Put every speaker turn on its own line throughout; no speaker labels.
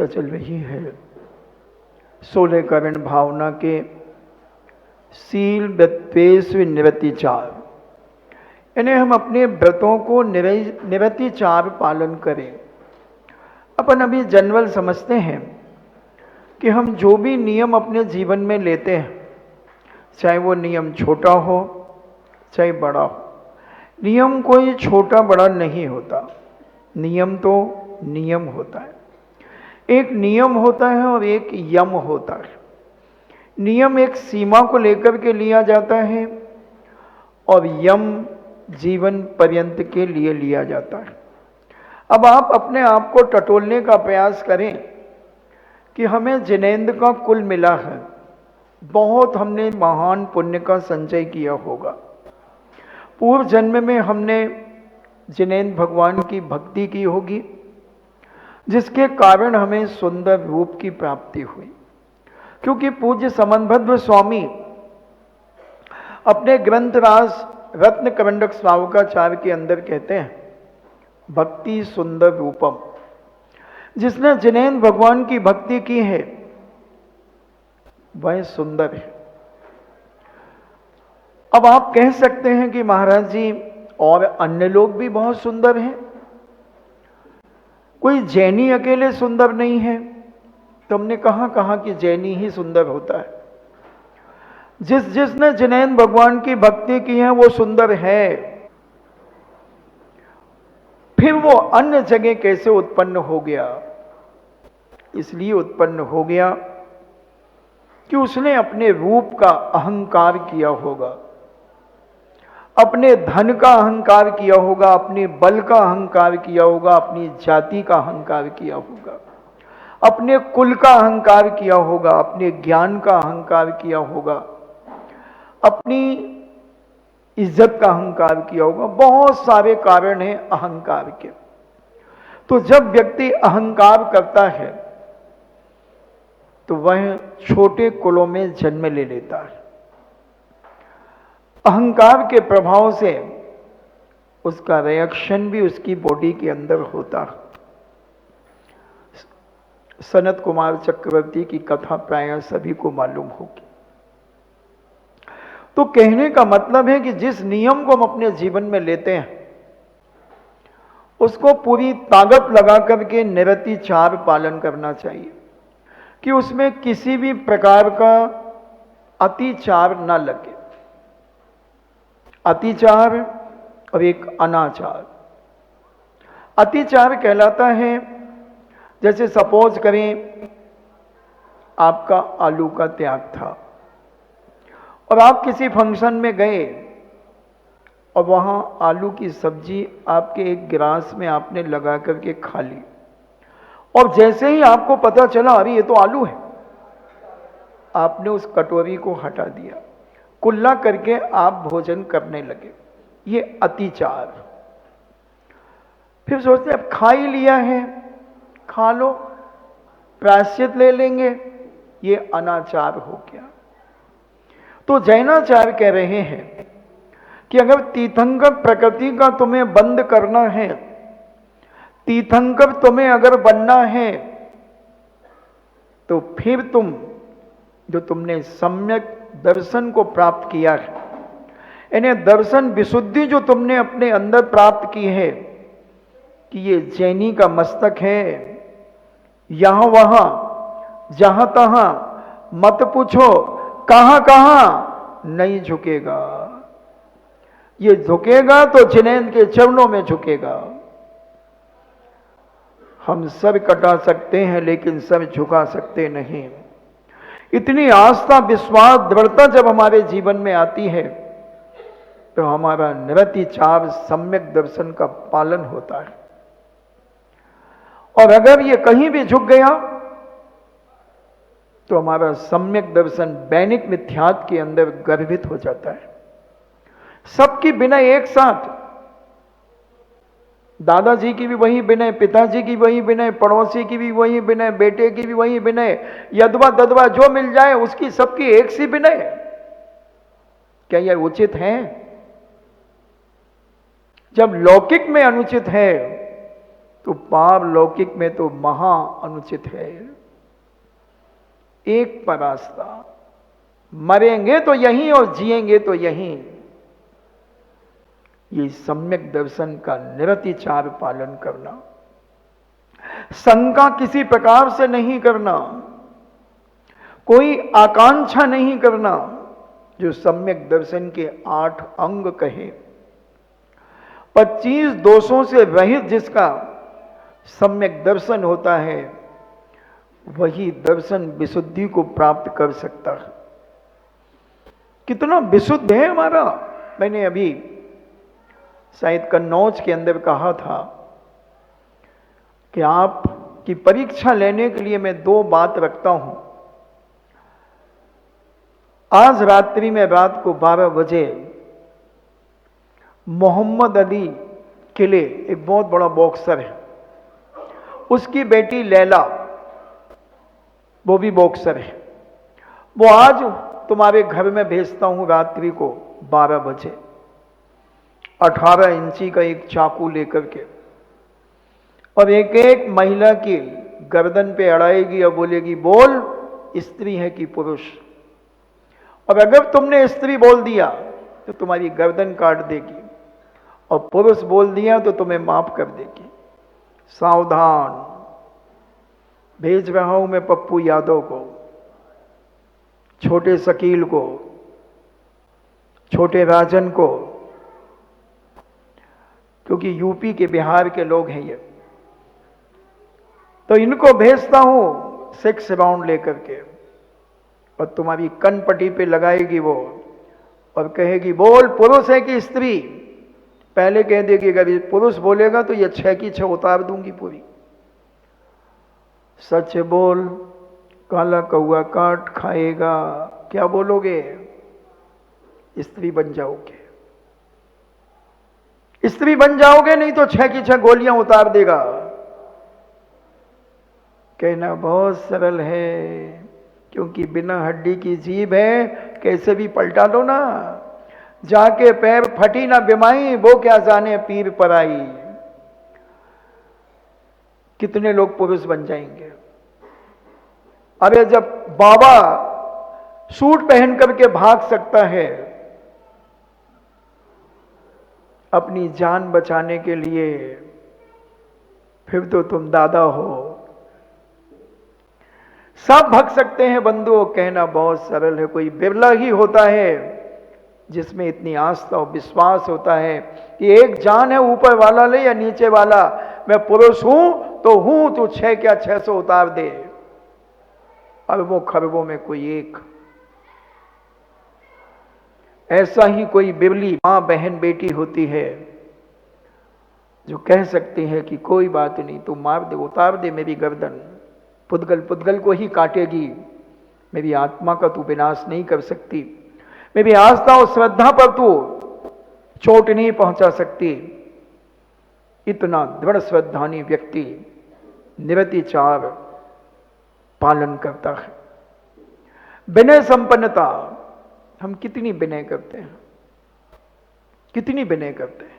चर्चा चल रही है 16 करण भावना के शील व्रतेषु निरतिचार, यानी हम अपने व्रतों को निरतिचार पालन करें। अपन अभी जनरल समझते हैं कि हम जो भी नियम अपने जीवन में लेते हैं, चाहे वो नियम छोटा हो चाहे बड़ा हो, नियम कोई छोटा बड़ा नहीं होता। नियम तो नियम होता है। एक नियम होता है और एक यम होता है। नियम एक सीमा को लेकर के लिया जाता है और यम जीवन पर्यंत के लिए लिया जाता है। अब आप अपने आप को टटोलने का प्रयास करें कि हमें जिनेंद्र का कुल मिला है, बहुत हमने महान पुण्य का संचय किया होगा, पूर्व जन्म में हमने जिनेंद्र भगवान की भक्ति की होगी, जिसके कारण हमें सुंदर रूप की प्राप्ति हुई। क्योंकि पूज्य समन्भद्र स्वामी अपने ग्रंथ रास रत्न कमंडक श्रावकाचार्य के अंदर कहते हैं, भक्ति सुंदर रूपम। जिसने जिनेंद्र भगवान की भक्ति की है वह सुंदर है। अब आप कह सकते हैं कि महाराज जी और अन्य लोग भी बहुत सुंदर हैं, कोई जैनी अकेले सुंदर नहीं है। तो हमने कहा कि जैनी ही सुंदर होता है। जिसने जिनेंद्र भगवान की भक्ति की है वो सुंदर है। फिर वो अन्य जगह कैसे उत्पन्न हो गया? इसलिए उत्पन्न हो गया कि उसने अपने रूप का अहंकार किया होगा, अपने धन का अहंकार किया होगा, अपने बल का अहंकार किया होगा, अपनी जाति का अहंकार किया होगा, अपने कुल का अहंकार किया होगा, अपने ज्ञान का अहंकार किया होगा, अपनी इज्जत का अहंकार किया होगा। बहुत सारे कारण हैं अहंकार के। तो जब व्यक्ति अहंकार करता है तो वह छोटे कुलों में जन्म ले लेता है। अहंकार के प्रभाव से उसका रिएक्शन भी उसकी बॉडी के अंदर होता है। सनत कुमार चक्रवर्ती की कथा प्रायः सभी को मालूम होगी। तो कहने का मतलब है कि जिस नियम को हम अपने जीवन में लेते हैं उसको पूरी ताकत लगा करके निरतिचार पालन करना चाहिए कि उसमें किसी भी प्रकार का अतिचार ना लगे। अतिचार और एक अनाचार। अतिचार कहलाता है, जैसे सपोज करें आपका आलू का त्याग था और आप किसी फंक्शन में गए और वहां आलू की सब्जी आपके एक गिलास में आपने लगा करके खा ली, और जैसे ही आपको पता चला अरे ये तो आलू है, आपने उस कटोरी को हटा दिया, कुल्ला करके आप भोजन करने लगे। ये अतिचार। फिर सोचते अब खा ही लिया है, खा लो, प्रायश्चित ले लेंगे, ये अनाचार हो गया। तो जैनाचार्य कह रहे हैं कि अगर तीर्थंकर प्रकृति का तुम्हें बंद करना है, तीर्थंकर तुम्हें अगर बनना है, तो फिर तुम जो तुमने सम्यक दर्शन को प्राप्त किया है, यानी दर्शन विशुद्धि जो तुमने अपने अंदर प्राप्त की है कि ये जैनी का मस्तक है, यहां वहां जहां तहां मत पूछो, कहां कहां नहीं झुकेगा। ये झुकेगा तो जिनेंद्र के चरणों में झुकेगा। हम सब कटा सकते हैं लेकिन सब झुका सकते नहीं। इतनी आस्था, विश्वास, दृढ़ता जब हमारे जीवन में आती है तो हमारा निरतिचार सम्यक दर्शन का पालन होता है। और अगर ये कहीं भी झुक गया तो हमारा सम्यक दर्शन दैनिक मिथ्यात्व के अंदर गर्भित हो जाता है। सबकी विनय एक साथ, दादाजी की भी वही विनय, पिताजी की वही विनय, पड़ोसी की भी वही विनय, बेटे की भी वही विनय, यदवा ददवा जो मिल जाए उसकी सबकी एक सी विनय। क्या यह उचित है? जब लौकिक में अनुचित है तो पारलौकिक में तो महा अनुचित है। एक पर रास्ता, मरेंगे तो यहीं और जिएंगे तो यहीं। ये सम्यक दर्शन का निरतिचार पालन करना, शंका किसी प्रकार से नहीं करना, कोई आकांक्षा नहीं करना। जो सम्यक दर्शन के 8 अंग कहे, 25 दोषों से रहित जिसका सम्यक दर्शन होता है, वही दर्शन विशुद्धि को प्राप्त कर सकता है। कितना विशुद्ध है हमारा। मैंने अभी शायद कन्नौज के अंदर कहा था कि आपकी परीक्षा लेने के लिए मैं 2 बात रखता हूं। आज रात्रि में रात को 12 बजे मोहम्मद अली किले, एक बहुत बड़ा बॉक्सर है, उसकी बेटी लैला, वो भी बॉक्सर है, वो आज तुम्हारे घर में भेजता हूं रात्रि को 12 बजे, 18 इंची का एक चाकू लेकर के, और एक एक महिला की गर्दन पे अड़ाएगी और बोलेगी, बोल स्त्री है कि पुरुष। और अगर तुमने स्त्री बोल दिया तो तुम्हारी गर्दन काट देगी, और पुरुष बोल दिया तो तुम्हें माफ कर देगी। सावधान, भेज रहा हूं मैं पप्पू यादव को, छोटे शकील को, छोटे राजन को, क्योंकि यूपी के बिहार के लोग हैं ये, तो इनको भेजता हूं 6 राउंड लेकर के, और तुम्हारी कनपट्टी पे लगाएगी वो और कहेगी, बोल पुरुष है कि स्त्री। पहले कह देगी अगर पुरुष बोलेगा तो ये 6 की 6 उतार दूंगी पूरी। सच बोल, काला कौआ काट खाएगा। क्या बोलोगे? स्त्री बन जाओगे, स्त्री बन जाओगे, नहीं तो 6 की 6 गोलियां उतार देगा। कहना बहुत सरल है, क्योंकि बिना हड्डी की जीभ है, कैसे भी पलटा लो ना। जाके पैर फटी ना बिमाई, वो क्या जाने पीर पर आई। कितने लोग पुरुष बन जाएंगे। अरे जब बाबा सूट पहन करके भाग सकता है अपनी जान बचाने के लिए, फिर तो तुम दादा हो। सब भाग सकते हैं बंधुओं, कहना बहुत सरल है। कोई बिरला ही होता है जिसमें इतनी आस्था और विश्वास होता है कि एक जान है, ऊपर वाला ले या नीचे वाला, मैं पुरुष हूं तो हूं, तू 6 क्या 600 उतार दे। अरबों खरबों में कोई एक। ऐसा ही कोई बिरली मां बहन बेटी होती है जो कह सकती है कि कोई बात नहीं, तू मार दे, उतार दे मेरी गर्दन, पुद्गल पुद्गल को ही काटेगी, मेरी आत्मा का तू विनाश नहीं कर सकती, मेरी आस्था और श्रद्धा पर तू चोट नहीं पहुंचा सकती। इतना दृढ़ श्रद्धानी व्यक्ति निरतिचार पालन करता है। विनय संपन्नता, हम कितनी विनय करते हैं, कितनी विनय करते हैं।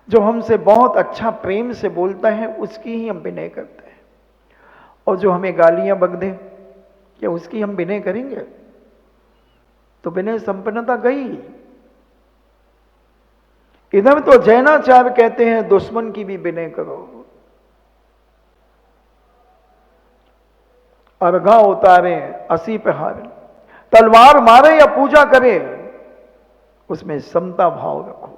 जो हमसे बहुत अच्छा प्रेम से बोलता है उसकी ही हम विनय करते हैं, और जो हमें गालियां बक दे, क्या उसकी हम विनय करेंगे? तो विनय संपन्नता गई। इधर तो जैनाचार्य कहते हैं दुश्मन की भी विनय करो। अर्घा उतारे असी पे हारे, तलवार मारे या पूजा करे, उसमें समता भाव रखो।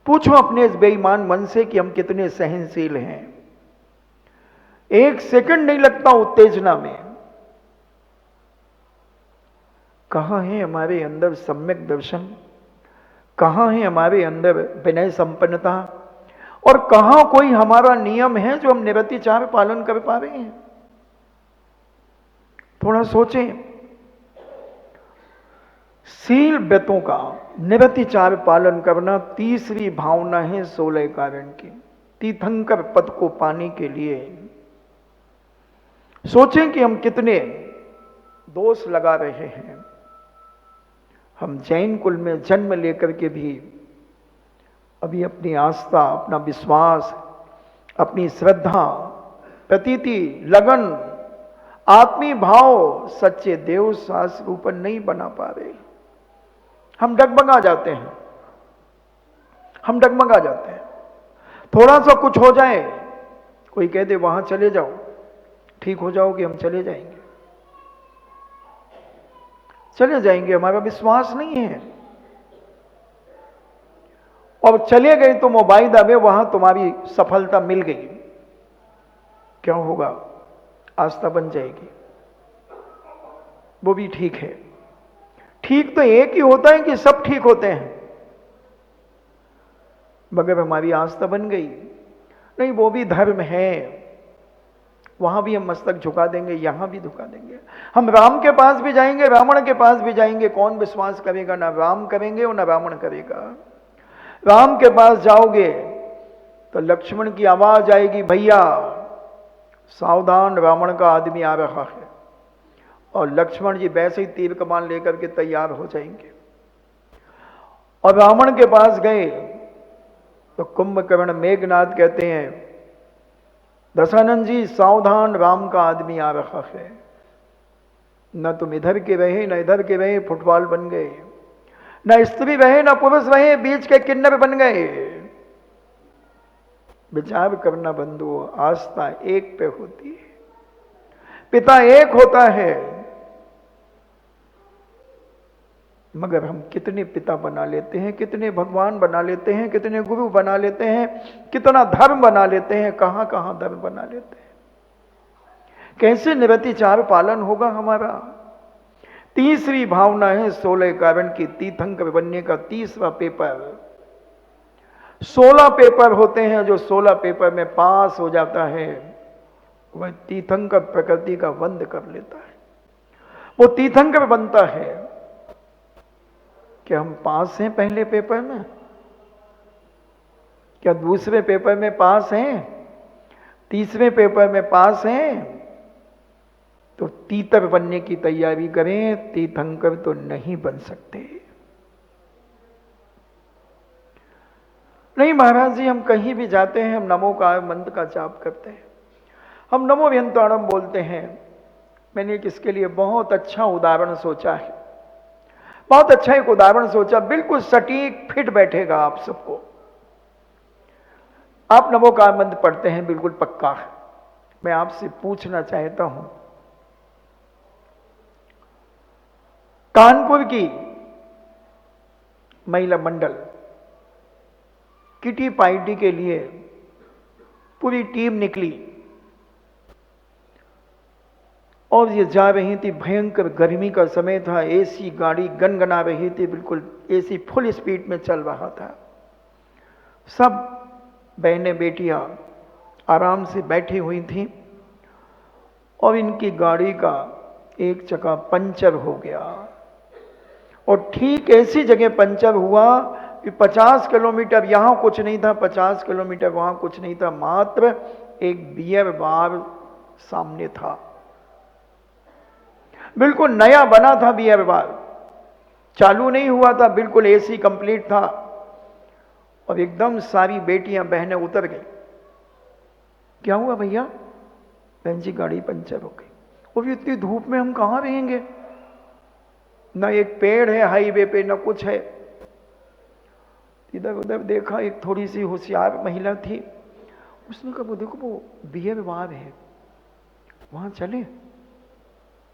पूछो अपने इस बेईमान मन से कि हम कितने सहनशील हैं। 1 सेकंड नहीं लगता उत्तेजना में। कहां है हमारे अंदर सम्यक दर्शन, कहां है हमारे अंदर विनय संपन्नता, और कहां कोई हमारा नियम है जो हम निरतिचार पालन कर पा रहे हैं? थोड़ा सोचें। शील व्रतों का निरतिचार पालन करना तीसरी भावना है 16 कारण की, तीर्थंकर पद को पाने के लिए। सोचें कि हम कितने दोष लगा रहे हैं। हम जैन कुल में जन्म लेकर के भी अभी अपनी आस्था, अपना विश्वास, अपनी श्रद्धा, प्रतीति, लगन, आत्मी भाव सच्चे देव शास्त्र ऊपर नहीं बना पा रहे। हम डगमगा जाते हैं, हम डगमगा जाते हैं। थोड़ा सा कुछ हो जाए, कोई कह दे वहां चले जाओ, ठीक हो जाओगे, हम चले जाएंगे, चले जाएंगे, हमारा विश्वास नहीं है। और चले गए तो मुबाइदा में वहां तुम्हारी सफलता मिल गई, क्या होगा? आस्था बन जाएगी, वो भी ठीक है। ठीक तो एक ही होता है कि सब ठीक होते हैं, मगर हमारी आस्था बन गई नहीं, वो भी धर्म है, वहां भी हम मस्तक झुका देंगे, यहां भी झुका देंगे। हम राम के पास भी जाएंगे, रावण के पास भी जाएंगे, कौन विश्वास करेगा? ना राम करेंगे और ना रावण करेगा। राम के पास जाओगे तो लक्ष्मण की आवाज आएगी, भैया सावधान, रावण का आदमी आ रहा है, और लक्ष्मण जी वैसे ही तीर कमान लेकर के तैयार हो जाएंगे। और रावण के पास गए तो कुंभकर्ण मेघनाद कहते हैं, दशानन जी सावधान, राम का आदमी आ रहा है। न तुम इधर के रहे न इधर के रहे, फुटबॉल बन गए, न स्त्री रहे न पुरुष रहे, बीच के किन्नर बन गए। विचार करना बंधु, आस्था एक पे होती है, पिता एक होता है, मगर हम कितने पिता बना लेते हैं, कितने भगवान बना लेते हैं, कितने गुरु बना लेते हैं, कितना धर्म बना लेते हैं, कहां कहां धर्म बना लेते हैं। कैसे निरतिचार पालन होगा हमारा? तीसरी भावना है 16 कारण की, तीर्थंकर बनने का तीसरा पेपर। 16 पेपर होते हैं, जो 16 पेपर में पास हो जाता है वह तीर्थंकर प्रकृति का वंद कर लेता है, वो तीर्थंकर बनता है। क्या हम पास हैं पहले पेपर में? क्या दूसरे पेपर में पास हैं? तीसरे पेपर में पास हैं? तो तीतर बनने की तैयारी करें, तीर्थंकर तो नहीं बन सकते। नहीं महाराज जी, हम कहीं भी जाते हैं, हम नमो का मंत्र का जाप करते हैं, हम नमो व्यंताणम बोलते हैं। मैंने एक इसके लिए बहुत अच्छा उदाहरण सोचा है, बहुत अच्छा एक उदाहरण सोचा, बिल्कुल सटीक फिट बैठेगा आप सबको। आप नमो का मंत्र पढ़ते हैं, बिल्कुल पक्का है। मैं आपसे पूछना चाहता हूं, कानपुर की महिला मंडल किटी पार्टी के लिए पूरी टीम निकली और ये जा रही थी, भयंकर गर्मी का समय था, एसी गाड़ी गनगना रही थी, बिल्कुल एसी फुल स्पीड में चल रहा था। सब बहनें बेटियां आराम से बैठी हुई थी और इनकी गाड़ी का एक चक्का पंचर हो गया, और ठीक ऐसी जगह पंचर हुआ कि 50 किलोमीटर यहां कुछ नहीं था, 50 किलोमीटर वहां कुछ नहीं था, मात्र एक बियर बार सामने था। बिल्कुल नया बना था बियर बार, चालू नहीं हुआ था, बिल्कुल एसी कंप्लीट था, और एकदम सारी बेटियां बहनें उतर गई। क्या हुआ भैया? बहन जी गाड़ी पंचर हो गई। और इतनी धूप में हम कहां रहेंगे, ना एक पेड़ है हाईवे पे, ना कुछ है। इधर उधर देखा, एक थोड़ी सी होशियार महिला थी, उसने कहा वो देखो वो बियर बार है, वहां चले,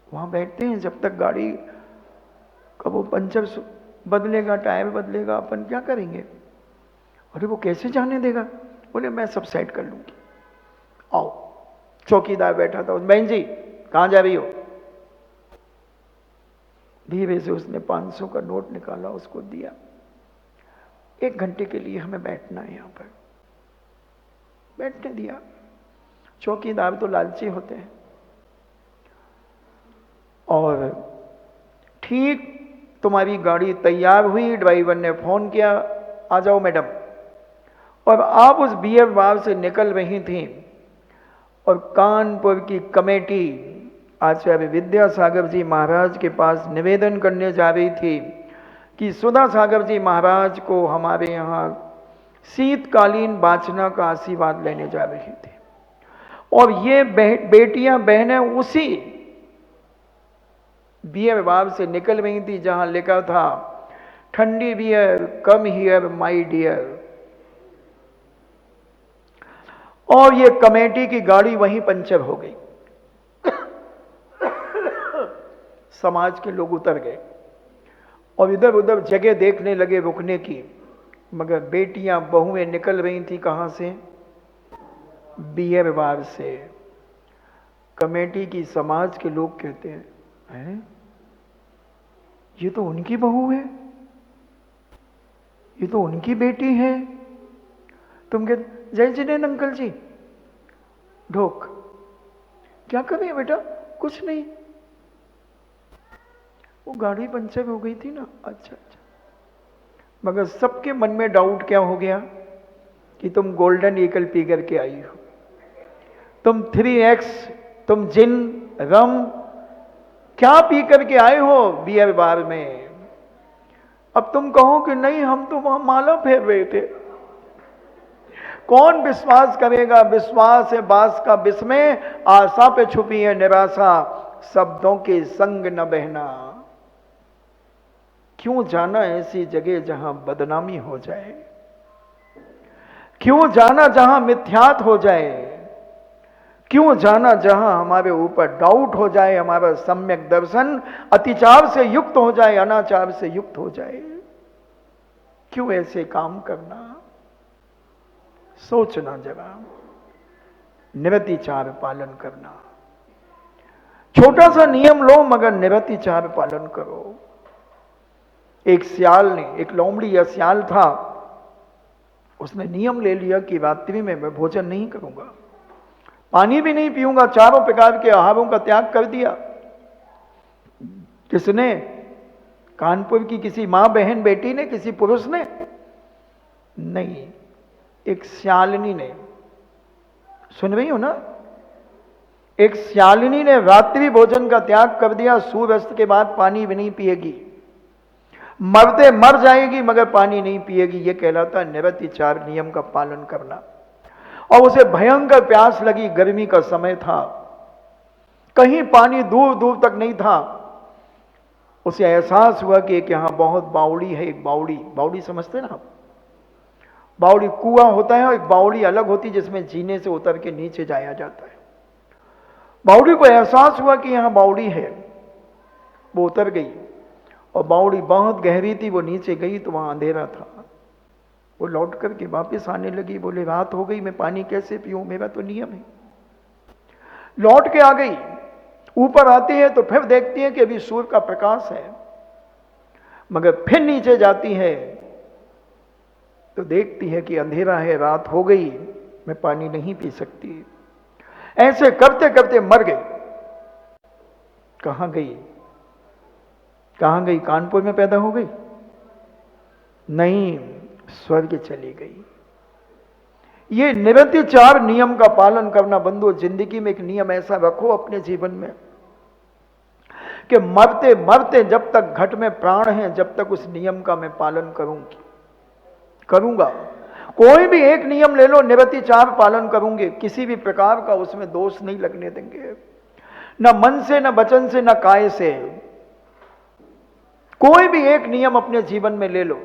वहां बैठते हैं, जब तक गाड़ी का वो पंचर बदलेगा, टायर बदलेगा, अपन क्या करेंगे? अरे वो कैसे जाने देगा? बोले मैं सब सेट कर लूंगी, आओ। चौकीदार बैठा था, बहन जी कहां जा रही हो? धीरे से उसने 500 का नोट निकाला, उसको दिया। 1 घंटे के लिए हमें बैठना है यहां पर, बैठने दिया। चौकीदार तो लालची होते हैं। और ठीक तुम्हारी गाड़ी तैयार हुई, ड्राइवर ने फोन किया, आ जाओ मैडम। और आप उस बियर बार से निकल रही थी, और कानपुर की कमेटी आचार्य विद्यासागर जी महाराज के पास निवेदन करने जा रही थी कि सुधा सागर जी महाराज को हमारे यहाँ शीतकालीन वाचना का आशीर्वाद लेने जा रही थी। और ये बेटियां बहनें उसी बियर बार से निकल रही थी जहां लिखा था ठंडी beer come here my dear. और ये कमेटी की गाड़ी वहीं पंचर हो गई। समाज के लोग उतर गए और इधर उधर जगह देखने लगे रुकने की, मगर बेटियां बहुएं निकल रही थी कहां से? बियर बार से। कमेटी की समाज के लोग कहते हैं, ये तो उनकी बहू है, ये तो उनकी बेटी है। तुम कहते जय जिनेन अंकल जी। ढोक, क्या कर रही है बेटा? कुछ नहीं, वो गाड़ी पंचर हो गई थी ना। अच्छा अच्छा। मगर सबके मन में डाउट क्या हो गया कि तुम गोल्डन ईगल पी करके आई हो, तुम 3X, तुम जिन रम क्या पी करके आए हो बियर बार में। अब तुम कहो कि नहीं हम तो वहां माला फेर रहे थे। कौन विश्वास करेगा? विश्वास है बास का विस्मय, आशा पे छुपी है निराशा, शब्दों के संग न बहना। क्यों जाना ऐसी जगह जहां बदनामी हो जाए? क्यों जाना जहां मिथ्यात हो जाए? क्यों जाना जहां हमारे ऊपर डाउट हो जाए, हमारा सम्यक दर्शन अतिचार से युक्त हो जाए, अनाचार से युक्त हो जाए? क्यों ऐसे काम करना? सोचना जरा, निरतिचार पालन करना। छोटा सा नियम लो मगर निरतिचार पालन करो। एक सियाल ने, एक लोमड़ी या सियाल था, उसने नियम ले लिया कि रात्रि में मैं भोजन नहीं करूंगा, पानी भी नहीं पीऊंगा, चारों प्रकार के आहारों का त्याग कर दिया। किसने? कानपुर की किसी मां बहन बेटी ने, किसी पुरुष ने नहीं, एक सियालिनी ने। सुन रही हो ना? एक सियालिनी ने रात्रि भोजन का त्याग कर दिया, सूर्यास्त के बाद पानी भी नहीं पिएगी, मरते मर जाएगी मगर पानी नहीं पिएगी। यह कहलाता निरतिचार, नियम का पालन करना। और उसे भयंकर प्यास लगी, गर्मी का समय था, कहीं पानी दूर दूर तक नहीं था। उसे एहसास हुआ कि एक यहां बहुत बावड़ी है, एक बावड़ी, बावड़ी समझते ना आप? बावड़ी कुआं होता है और एक बावड़ी अलग होती है जिसमें जीने से उतर के नीचे जाया जाता है। बावड़ी को एहसास हुआ कि यहां बावड़ी है, वो उतर गई और बावड़ी बहुत गहरी थी, वो नीचे गई तो वहां अंधेरा था। वो लौट करके वापस आने लगी, बोले रात हो गई, मैं पानी कैसे पीऊं, मेरा तो नियम है। लौट के आ गई, ऊपर आती है तो फिर देखती है कि अभी सूर्य का प्रकाश है, मगर फिर नीचे जाती है तो देखती है कि अंधेरा है, रात हो गई, मैं पानी नहीं पी सकती। ऐसे करते करते मर गई। कहां गई? कहां गई? कानपुर में पैदा हो गई? नहीं, स्वर्ग चली गई। ये निरतिचार नियम का पालन करना बंधु, जिंदगी में एक नियम ऐसा रखो अपने जीवन में कि मरते मरते जब तक घट में प्राण है, जब तक उस नियम का मैं पालन करूंगा। कोई भी एक नियम ले लो, निरतिचार पालन करूंगे, किसी भी प्रकार का उसमें दोष नहीं लगने देंगे, न मन से, न वचन से, न काय से। कोई भी एक नियम अपने जीवन में ले लो।